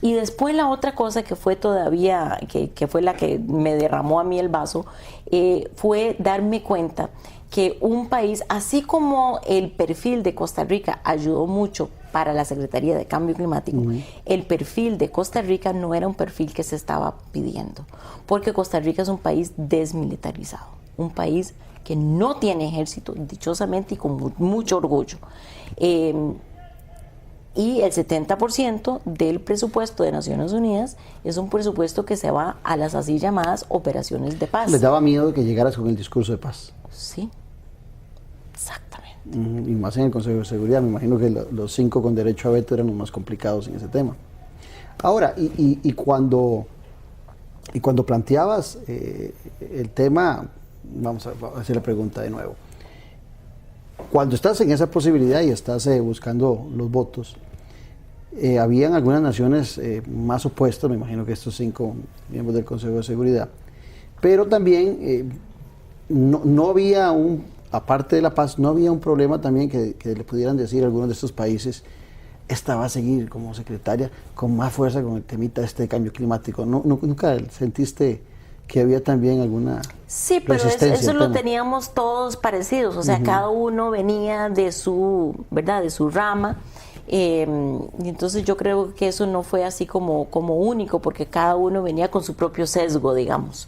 Y después la otra cosa que fue todavía, que fue la que me derramó a mí el vaso, fue darme cuenta que un país, así como el perfil de Costa Rica ayudó mucho para la Secretaría de Cambio Climático, el perfil de Costa Rica no era un perfil que se estaba pidiendo, porque Costa Rica es un país desmilitarizado, un país que no tiene ejército, dichosamente y con mucho orgullo. Y el 70% del presupuesto de Naciones Unidas es un presupuesto que se va a las así llamadas operaciones de paz. ¿Les daba miedo que llegaras con el discurso de paz? Sí, exactamente. Y más en el Consejo de Seguridad, me imagino que los 5 con derecho a veto eran los más complicados en ese tema. Ahora, y cuando planteabas el tema, vamos a hacer la pregunta de nuevo. Cuando estás en esa posibilidad y estás buscando los votos, habían algunas naciones más opuestas, me imagino que estos 5 miembros del Consejo de Seguridad, pero también no había aparte de la paz, no había un problema también que le pudieran decir a algunos de estos países, esta va a seguir como secretaria con más fuerza con el temita de cambio climático. ¿Nunca sentiste que había también alguna Sí, pero eso lo teníamos todos parecidos, o sea, cada uno venía de su, ¿verdad?, de su rama, y entonces yo creo que eso no fue así como único, porque cada uno venía con su propio sesgo, digamos.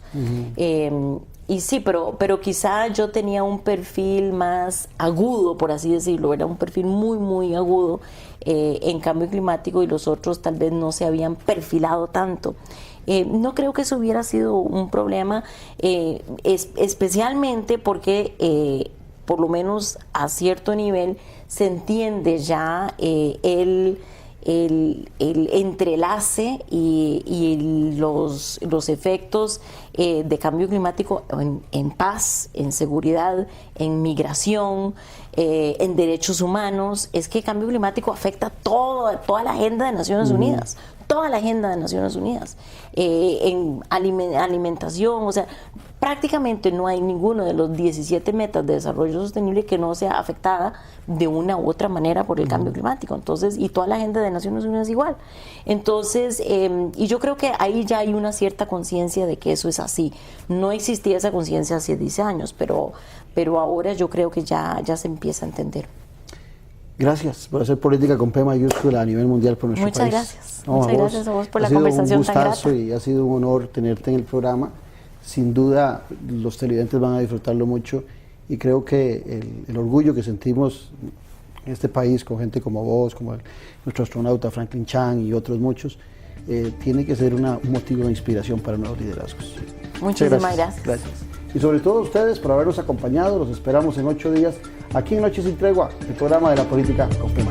Y sí, pero quizá yo tenía un perfil más agudo, por así decirlo, era un perfil muy, muy agudo en cambio climático, y los otros tal vez no se habían perfilado tanto. No creo que eso hubiera sido un problema, especialmente porque por lo menos a cierto nivel se entiende ya el entrelace y los efectos de cambio climático en paz, en seguridad, en migración, en derechos humanos. Es que el cambio climático afecta toda la agenda de Naciones Unidas, toda la agenda de Naciones Unidas, en alimentación, o sea, prácticamente no hay ninguno de los 17 metas de desarrollo sostenible que no sea afectada de una u otra manera por el cambio climático. Entonces, y toda la agenda de Naciones Unidas igual. Entonces, y yo creo que ahí ya hay una cierta conciencia de que eso es así. No existía esa conciencia hace 10 años, pero ahora yo creo que ya se empieza a entender. Gracias por hacer política con P mayúscula a nivel mundial por nuestro país. Muchas gracias. Muchas gracias a vos por la conversación tan grata. Y ha sido un honor tenerte en el programa. Sin duda los televidentes van a disfrutarlo mucho, y creo que el orgullo que sentimos en este país con gente como vos, como nuestro astronauta Franklin Chang y otros muchos, tiene que ser un motivo de inspiración para nuevos liderazgos. Muchísimas gracias. Y sobre todo a ustedes por habernos acompañado. Los esperamos en 8 días aquí en Noches sin Tregua, el programa de la política con P.